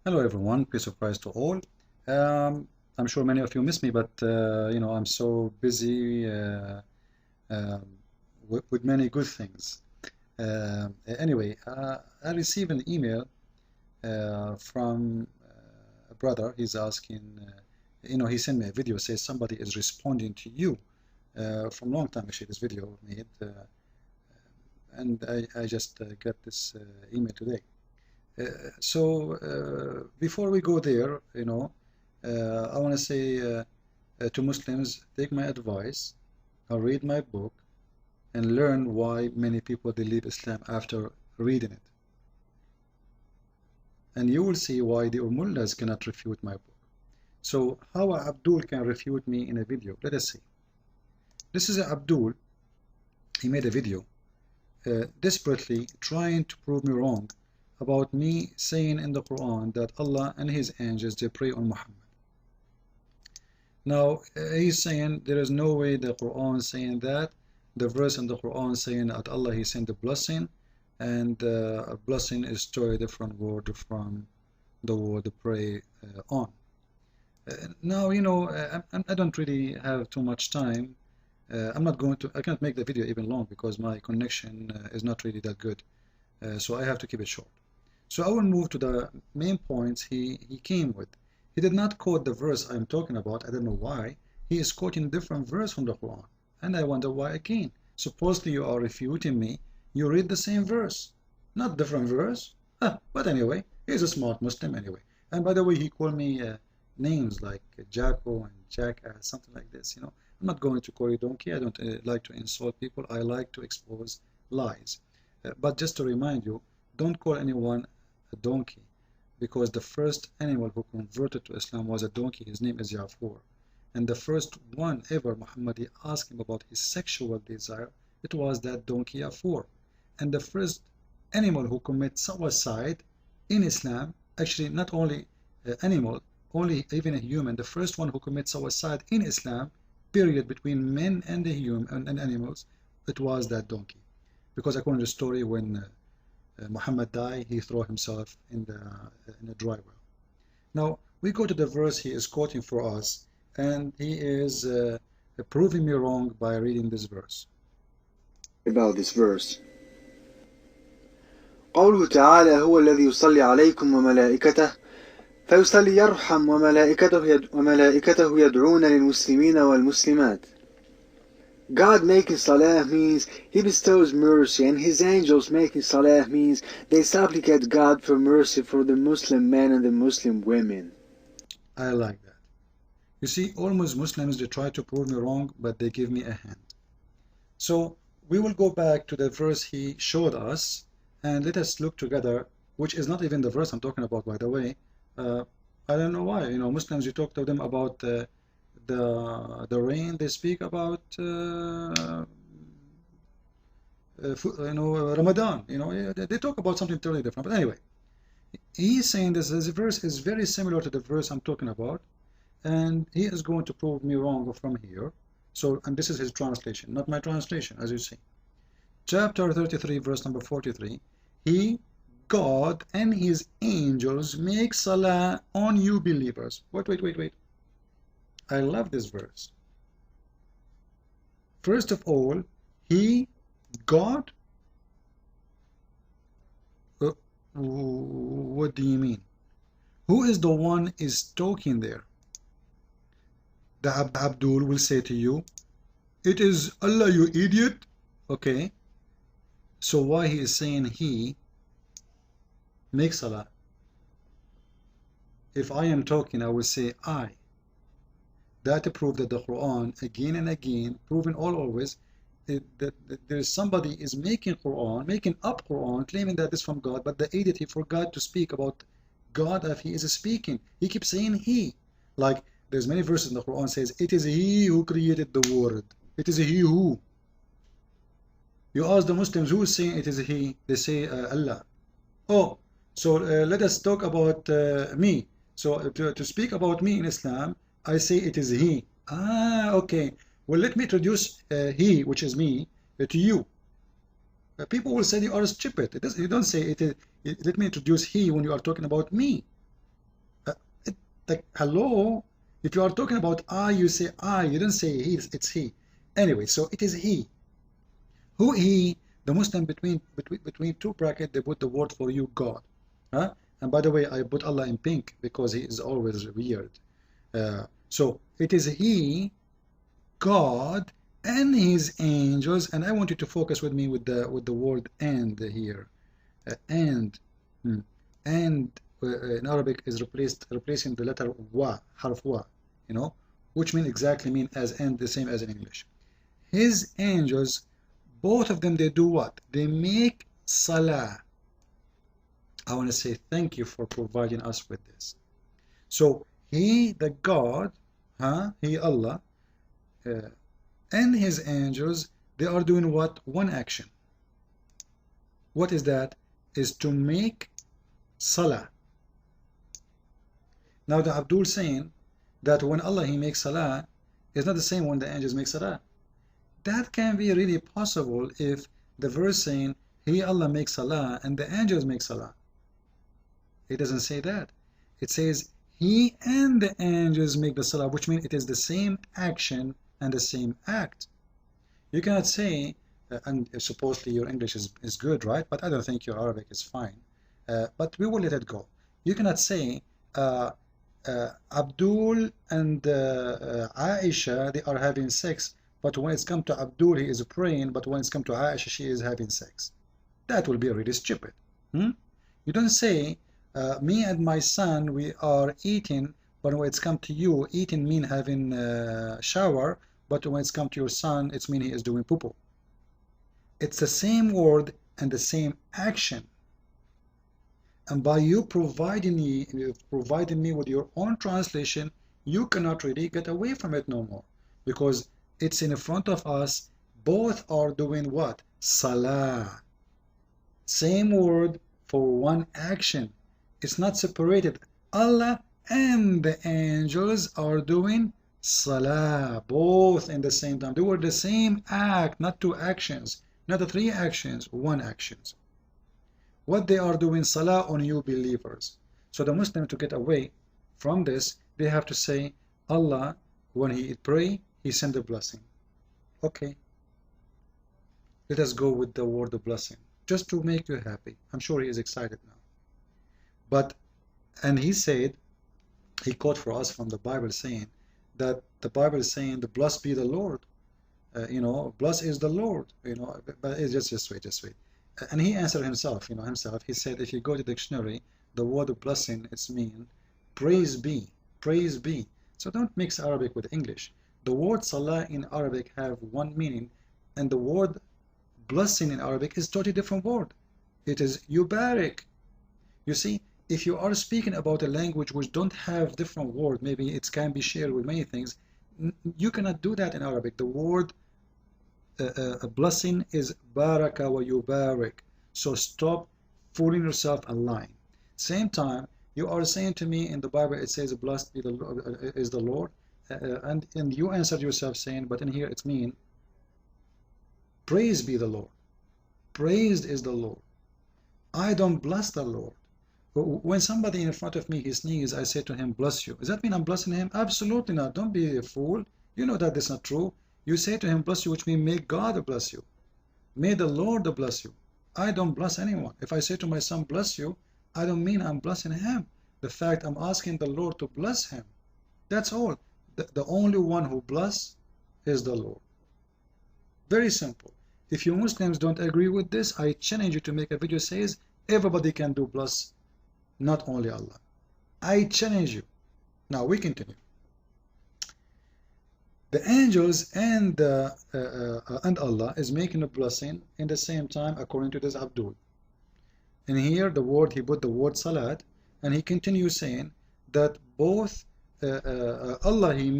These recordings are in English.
Hello everyone, peace of Christ to all. I'm sure many of you miss me, but I'm so busy um with many good things. Anyway, I received an email from a brother. He's asking, he sent me a video, says somebody is responding to you from a long time. Actually, this video made, and I just got this email today. Before we go there, I want to say to Muslims, take my advice, read my book, and learn why many people they leave Islam after reading it. And you will see why the mullahs cannot refute my book. So how Abdul can refute me in a video? Let us see. This is Abdul. He made a video desperately trying to prove me wrong about me saying in the Quran that Allah and his angels they pray on Muhammad. Now he's saying there is no way the Quran saying that. The verse in the Quran saying that Allah he sent a blessing, and a blessing is totally different word from the word pray on. Now I don't really have too much time. I can't make the video even long because my connection is not really that good. So I have to keep it short. So I will move to the main points he came with. He did not quote the verse I'm talking about. I don't know why. He is quoting a different verse from the Quran. And I wonder why again. Supposedly you are refuting me. You read the same verse. Not different verse. But anyway, he's a smart Muslim anyway. And by the way, he called me names like Jacko and Jackass, something like this. I'm not going to call you donkey. I don't like to insult people. I like to expose lies. But just to remind you, don't call anyone a donkey, because the first animal who converted to Islam was a donkey. His name is Yafur. And the first one ever Muhammad asked him about his sexual desire, it was that donkey Yafur. And the first animal who commits suicide in Islam, actually not only animal, only even a human, the first one who commits suicide in Islam, period, between men and the human and animals, it was that donkey. Because according to the story, when Muhammad died, he threw himself in a dry well. Now we go to the verse he is quoting for us, and he is proving me wrong by reading this verse. About this verse. قوله تعالى هو الذي يصلي عليكم وملائكته فيصلي يرحم وملائكته يدعون للمسلمين والمسلمات. God making salah means He bestows mercy, and His angels making salah means they supplicate God for mercy for the Muslim men and the Muslim women. I like that. You see, almost Muslims, they try to prove me wrong, but they give me a hand. So we will go back to the verse he showed us, and let us look together, which is not even the verse I'm talking about, by the way. I don't know why. Muslims, you talk to them about the rain, they speak about Ramadan. They talk about something totally different. But anyway, he's saying this verse is very similar to the verse I'm talking about, and he is going to prove me wrong from here. So, and this is his translation, not my translation, as you see. Chapter 33, verse number 43. He, God, and his angels make salah on you believers. Wait. I love this verse. First of all, he, God, what do you mean? Who is the one is talking there? The Abdul will say to you, it is Allah, you idiot. Okay. So why he is saying he makes salah? If I am talking, I will say I. That proves that the Quran again and again, proven always, that there is somebody is making up Quran, claiming that it's from God, but the idiot, he forgot to speak about God as he is speaking. He keeps saying he. Like there's many verses in the Quran says, it is he who created the world. It is he who. You ask the Muslims who is saying it is he, they say Allah. Oh, so let us talk about me. So to speak about me in Islam, I say it is he. Okay. Well, let me introduce he, which is me, to you. People will say you are stupid. You don't say it is. Let me introduce he when you are talking about me. Like, hello? If you are talking about I, you say I. You don't say he. It's he. Anyway, so it is he. Who he? The Muslim between two brackets, they put the word for you, God. Huh? And by the way, I put Allah in pink because he is always weird. So it is he, God, and his angels. And I want you to focus with me with the word and here. And and in Arabic is replacing the letter wa, harf wa, you know, which exactly mean as and, the same as in English. His angels, both of them, they do what? They make salah. I want to say thank you for providing us with this. So he, the God, he Allah, and his angels, they are doing what? One action. What is that? Is to make salah. Now the Abdul saying that when Allah he makes salah is not the same when the angels make salah. That can be really possible if the verse saying he Allah makes salah and the angels make salah. It doesn't say that. It says he and the angels make the salah, which means it is the same action and the same act. You cannot say, and supposedly your English is good, right? But I don't think your Arabic is fine. But we will let it go. You cannot say Abdul and Aisha, they are having sex, but when it's come to Abdul, he is praying, but when it's come to Aisha, she is having sex. That will be really stupid. You don't say, me and my son, we are eating, but when it's come to you, eating mean having shower, but when it's come to your son, it's mean he is doing poo-poo. It's the same word and the same action. And by you providing me with your own translation, you cannot really get away from it no more. Because it's in front of us, both are doing what? Salah. Same word for one action. It's not separated. Allah and the angels are doing salah, both in the same time. They were the same act, not two actions, not the three actions, one actions. What they are doing salah on you believers. So the Muslim, to get away from this, they have to say, Allah, when he pray, he send a blessing. Okay. Let us go with the word of blessing, just to make you happy. I'm sure he is excited now. But, and he said, he quote for us from the Bible saying, that the Bible is saying, the blessed be the Lord. Blessed is the Lord, but it's just wait. And he answered himself, he said, if you go to the dictionary, the word of blessing, it's mean, praise be. So don't mix Arabic with English. The word salah in Arabic have one meaning, and the word blessing in Arabic is totally different word. It is yubarik. You see, if you are speaking about a language which don't have different word, maybe it can be shared with many things, you cannot do that in Arabic. The word a blessing is baraka wa yubarik. So stop fooling yourself and lying. Same time, you are saying to me in the Bible it says blessed be the Lord, is the Lord, and you answered yourself saying, but in here it's mean praise be the Lord. Praised is the Lord. I don't bless the Lord. When somebody in front of me he sneezes, I say to him, bless you. Does that mean I'm blessing him? Absolutely not. Don't be a fool. You know that that's not true. You say to him, bless you, which means may God bless you. May the Lord bless you. I don't bless anyone. If I say to my son, bless you, I don't mean I'm blessing him. The fact I'm asking the Lord to bless him. That's all. The only one who bless is the Lord. Very simple. If you Muslims don't agree with this, I challenge you to make a video says everybody can do bless, not only Allah. I challenge you. Now we continue. The angels and Allah is making a blessing in the same time according to this Abdul. And here the word, he put the word salat, and he continues saying that both Allah he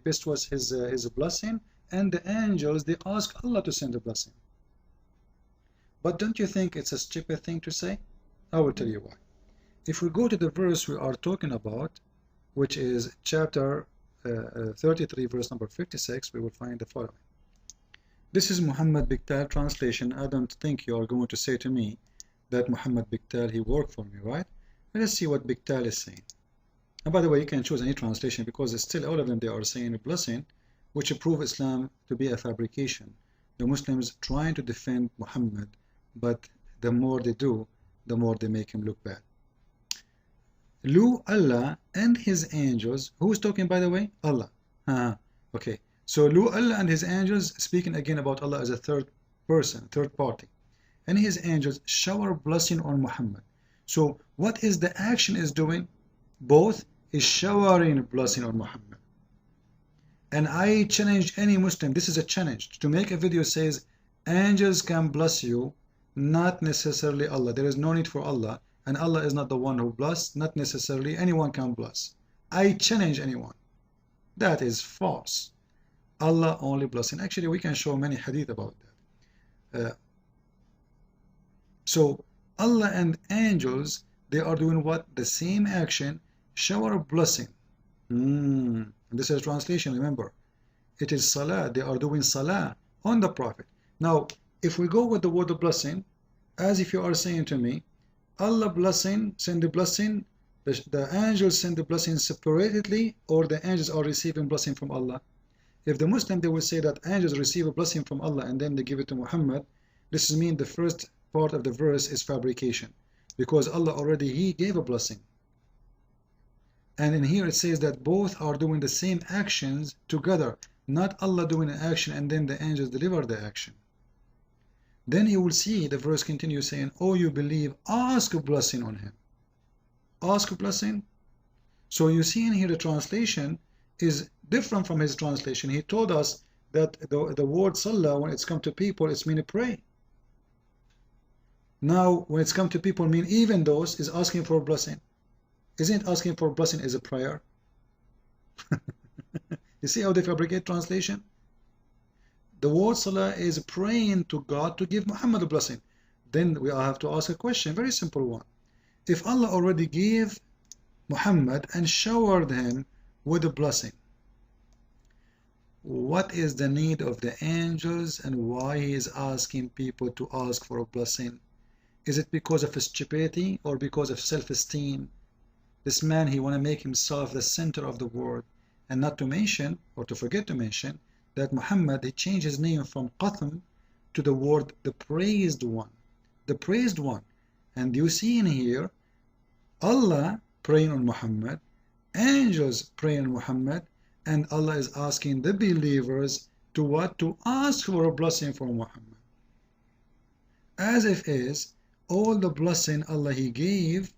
bestowed his blessing, and the angels they ask Allah to send a blessing. But don't you think it's a stupid thing to say? I will tell you why. If we go to the verse we are talking about, which is chapter 33 verse number 56, we will find the following. This is Muhammad Biktal translation. I don't think you are going to say to me that Muhammad Biktal he worked for me, right? Let us see what Biktal is saying. And by the way, you can choose any translation because it's still all of them they are saying a blessing, which prove Islam to be a fabrication. The Muslims trying to defend Muhammad, but the more they do, the more they make him look bad. Lu Allah and his angels. Who's talking, by the way? Allah. Okay. So Lu Allah and his angels, speaking again about Allah as a third person, third party. And his angels shower blessing on Muhammad. So what is the action is doing? Both is showering blessing on Muhammad. And I challenge any Muslim, this is a challenge, to make a video says angels can bless you, not necessarily Allah. There is no need for Allah, and Allah is not the one who bless, not necessarily anyone can bless. I challenge anyone. That is false. Allah only blessing. Actually, we can show many hadith about that. So Allah and angels, they are doing what? The same action, shower of blessing. And this is translation, remember. It is salah, they are doing salah on the Prophet. Now, if we go with the word of blessing, as if you are saying to me, Allah blessing, send the blessing, the angels send the blessing separately, or the angels are receiving blessing from Allah. If the Muslim, they will say that angels receive a blessing from Allah and then they give it to Muhammad, this means the first part of the verse is fabrication, because Allah already, He gave a blessing. And in here it says that both are doing the same actions together, not Allah doing an action and then the angels deliver the action. Then you will see the verse continues saying, oh, you believe, ask a blessing on him. Ask a blessing. So you see in here the translation is different from his translation. He told us that the word salah, when it's come to people, it's mean pray. Now, when it's come to people, mean even those is asking for a blessing. Isn't asking for a blessing is a prayer? You see how they fabricate translation? The word salah is praying to God to give Muhammad a blessing. Then we have to ask a question, very simple one. If Allah already gave Muhammad and showered him with a blessing, what is the need of the angels and why he is asking people to ask for a blessing? Is it because of his stupidity or because of self-esteem? This man, he want to make himself the center of the world, and not to mention, or to forget to mention, that Muhammad, he changed his name from Qatham to the word the praised one. The praised one. And you see in here, Allah praying on Muhammad, angels praying on Muhammad, and Allah is asking the believers to what? To ask for a blessing from Muhammad. As if is, all the blessing Allah He gave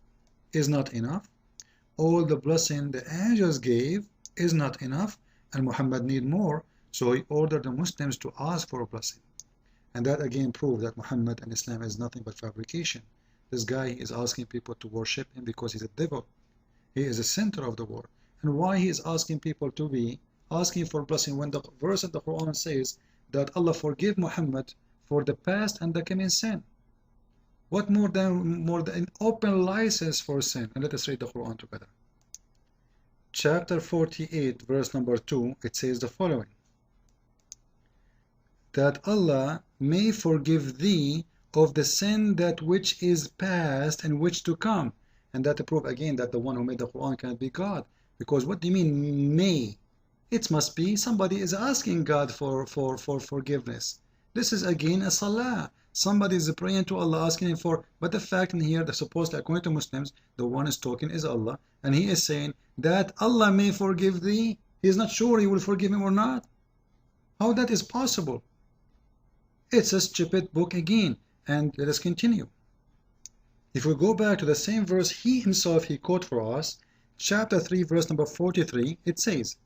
is not enough. All the blessing the angels gave is not enough, and Muhammad need more. So he ordered the Muslims to ask for a blessing. And that again proves that Muhammad and Islam is nothing but fabrication. This guy is asking people to worship him because he's a devil. He is the center of the world. And why he is asking people to be asking for blessing when the verse in the Quran says that Allah forgive Muhammad for the past and the coming sin? What more than an open license for sin? And let us read the Quran together. Chapter 48, verse number 2, it says the following: that Allah may forgive thee of the sin that which is past and which to come. And that to prove again that the one who made the Quran cannot be God. Because what do you mean may? It must be somebody is asking God for forgiveness. This is again a salah. Somebody is praying to Allah, asking him for, but the fact in here that supposedly according to Muslims, the one is talking is Allah, and he is saying that Allah may forgive thee. He is not sure he will forgive him or not. How that is possible? It's a stupid book again. And let us continue. If we go back to the same verse he himself he quote for us, chapter 3, verse number 43, it says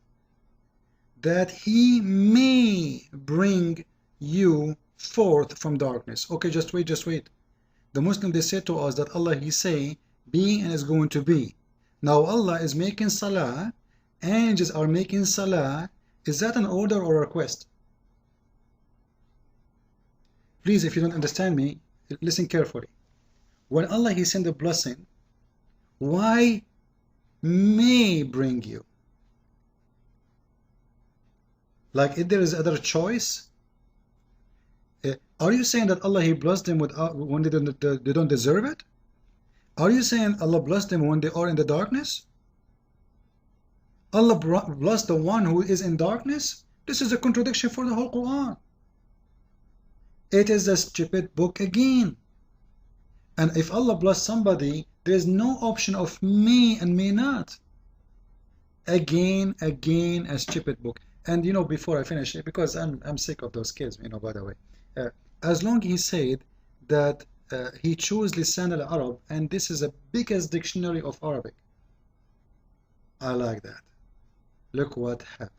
that he may bring you forth from darkness. Okay, just wait. The Muslim, they say to us that Allah, he say being and is going to be. Now Allah is making salah, angels are making salah. Is that an order or a request? Please, if you don't understand me, listen carefully. When Allah he send a blessing, why may bring you? Like if there is other choice? Are you saying that Allah he blessed them when they don't deserve it? Are you saying Allah blessed them when they are in the darkness? Allah bless the one who is in darkness. This is a contradiction for the whole Quran. It is a stupid book again. And if Allah bless somebody, there is no option of may and may not. Again, a stupid book. And before I finish, because I'm sick of those kids, by the way. As long he said that he chose Lisan al-Arab, and this is the biggest dictionary of Arabic. I like that. Look what happened.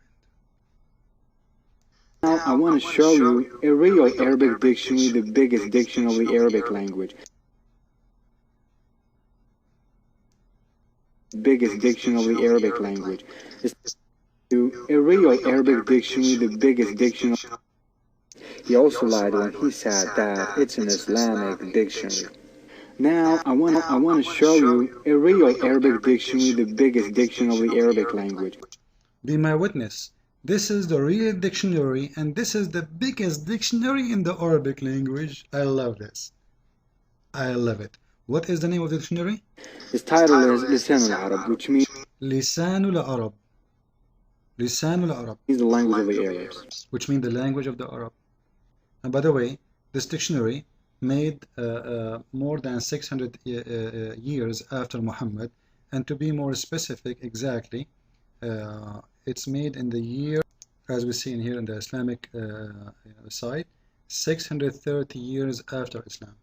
Now I want to show you a real Arabic dictionary, the biggest dictionary of the Arabic language. Biggest dictionary of the Arabic language. A real Arabic dictionary, the biggest dictionary. He also lied when he said that it's an Islamic dictionary. Now I want to show you a real Arabic dictionary, the biggest dictionary of the Arabic language. Be my witness. This is the real dictionary, and this is the biggest dictionary in the Arabic language. I love this. I love it. What is the name of the dictionary? Its title is Lisan al-Arab, which means Lisan al-Arab. Lisan al-Arab. the language of the Arabs. Which means the language of the Arab. And by the way, this dictionary made more than 600 years after Muhammad, and to be more specific exactly, it's made in the year, as we see in here in the Islamic side, 630 years after Islam.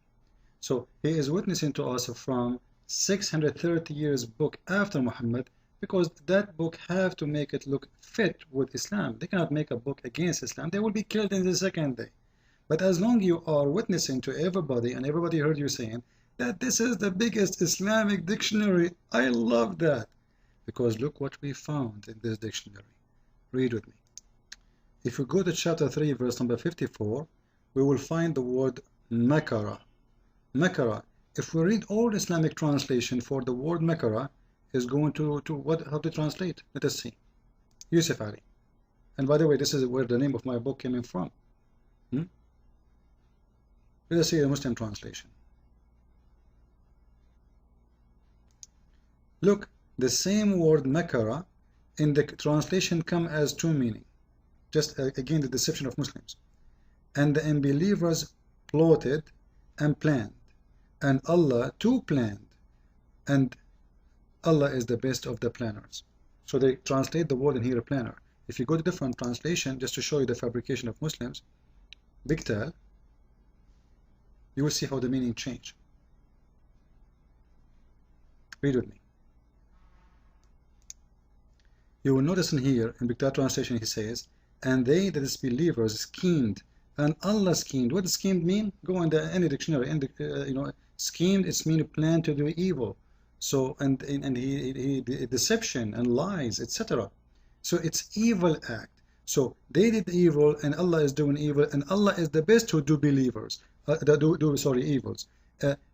So he is witnessing to us from 630 years book after Muhammad, because that book have to make it look fit with Islam. They cannot make a book against Islam. They will be killed in the second day. But as long you are witnessing to everybody, and everybody heard you saying that this is the biggest Islamic dictionary, I love that. Because look what we found in this dictionary. Read with me. If we go to chapter 3, verse number 54, we will find the word makara. Makara. If we read all Islamic translation for the word makara, is going to how to translate? Let us see. Yusuf Ali. And by the way, this is where the name of my book came in from. Let us see the Muslim translation. Look, the same word makara in the translation come as two meaning. Just again the deception of Muslims. And the unbelievers plotted and planned, and Allah too planned, and Allah is the best of the planners. So they translate the word in here planner. If you go to different translation, just to show you the fabrication of Muslims, Bigtal, you will see how the meaning change. Read with me. You will notice in here, in Bigtal translation, he says, and they, that is believers, schemed, and Allah schemed. What does schemed mean? Go in any dictionary, schemed, it's mean plan to do evil. So, and he deception and lies, etc. So it's evil act. So they did evil, and Allah is doing evil, and Allah is the best who do believers. Evils.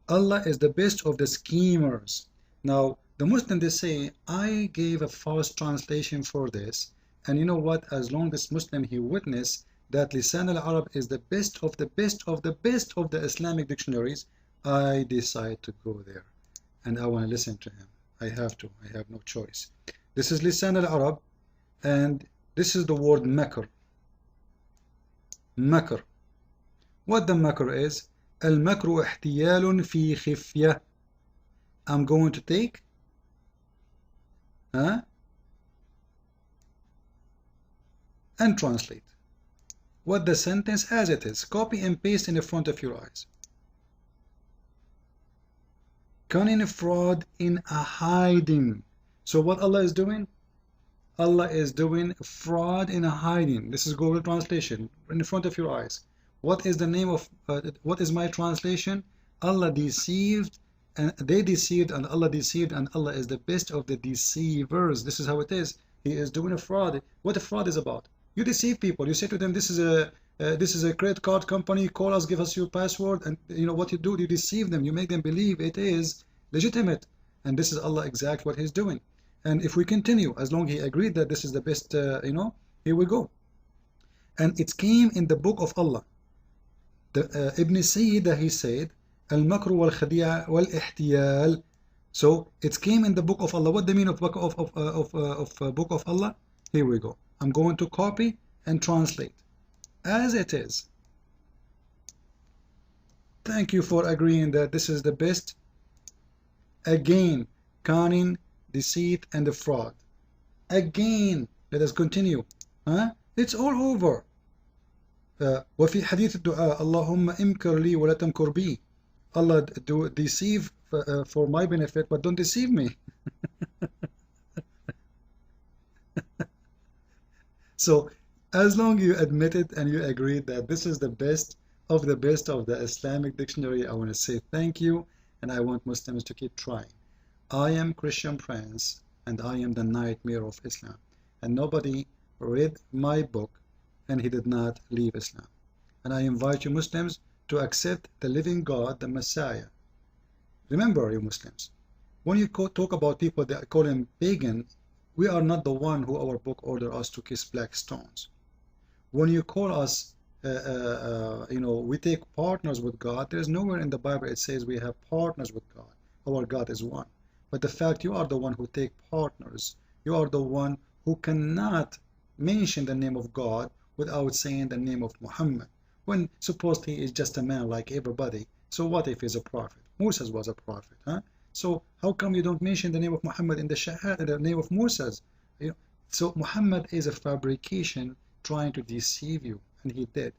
Allah is the best of the schemers. Now, the Muslim, they say, I gave a false translation for this, and you know what? As long as Muslim, he witnessed that Lisan al-Arab is the best of the best of the best of the Islamic dictionaries, I decide to go there, and I want to listen to him. I have to. I have no choice. This is Lisan al-Arab, and this is the word makr. Makr. What the makr is? Al-makru ihtiyalun fi khifya. I'm going to take and translate what the sentence as it is. Copy and paste in the front of your eyes. Cunning fraud in a hiding. So what Allah is doing? Allah is doing fraud in a hiding. This is Google translation in front of your eyes. What is the name of what is my translation? Allah deceived, and they deceived, and Allah deceived, and Allah is the best of the deceivers. This is how it is. He is doing a fraud. What a fraud is about? You deceive people. You say to them, this is a credit card company. Call us, give us your password, and you know what you do? You deceive them. You make them believe it is legitimate, and this is Allah exact what He's doing. And if we continue, as long as He agreed that this is the best, here we go. And it came in the book of Allah. Ibn Sayyid, he said, Al-makru wal-khadi'a wal-ihtiyal So it came in the book of Allah. What the meaning of book book of Allah? Here we go. I'm going to copy and translate as it is. Thank you for agreeing that this is the best. Again, cunning, deceit, and the fraud. Again, let us continue. It's all over. وفي حديث الدعاء اللهم امكر لي ولا تمكر بي. Allah do deceive for my benefit, but don't deceive me. So as long you admit it and you agree that this is the best of the Islamic dictionary, I want to say thank you, and I want Muslims to keep trying. I am Christian Prince, and I am the nightmare of Islam, and nobody read my book and he did not leave Islam. And I invite you Muslims to accept the living God, the Messiah. Remember, you Muslims, when you talk about people that call him pagan, we are not the one who our book order us to kiss black stones. When you call us, we take partners with God, there is nowhere in the Bible it says we have partners with God. Our God is one. But the fact you are the one who take partners, you are the one who cannot mention the name of God without saying the name of Muhammad. When supposed he is just a man like everybody, so what if he's a prophet? Moses was a prophet, So how come you don't mention the name of Muhammad in the Shahada, the name of Moses? So Muhammad is a fabrication trying to deceive you, and he did.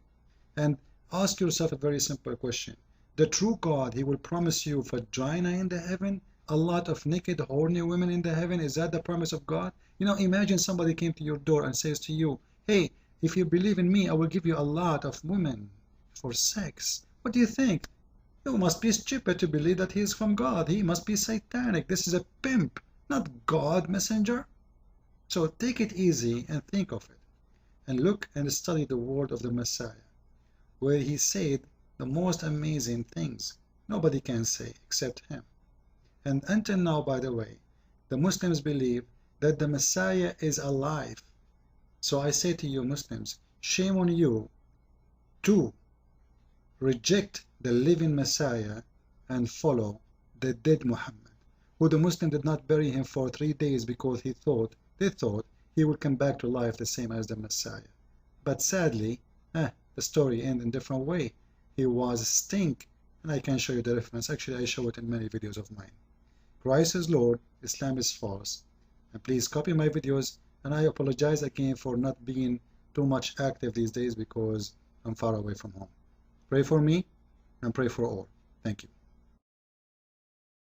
And ask yourself a very simple question. The true God, he will promise you vagina in the heaven, a lot of naked, horny women in the heaven. Is that the promise of God? Imagine somebody came to your door and says to you, hey, if you believe in me, I will give you a lot of women for sex. What do you think? You must be stupid to believe that he is from God. He must be satanic. This is a pimp, not God messenger. So take it easy and think of it. And look and study the word of the Messiah, where he said the most amazing things nobody can say except him. And until now, by the way, the Muslims believe that the Messiah is alive. So I say to you Muslims, shame on you to reject the living Messiah and follow the dead Muhammad, who the Muslim did not bury him for 3 days because they thought he would come back to life the same as the Messiah. But sadly, the story ended in a different way. He was stink, and I can show you the reference. Actually, I show it in many videos of mine. Christ is Lord, Islam is false. And please copy my videos, and I apologize again for not being too much active these days because I'm far away from home. Pray for me and pray for all. Thank you.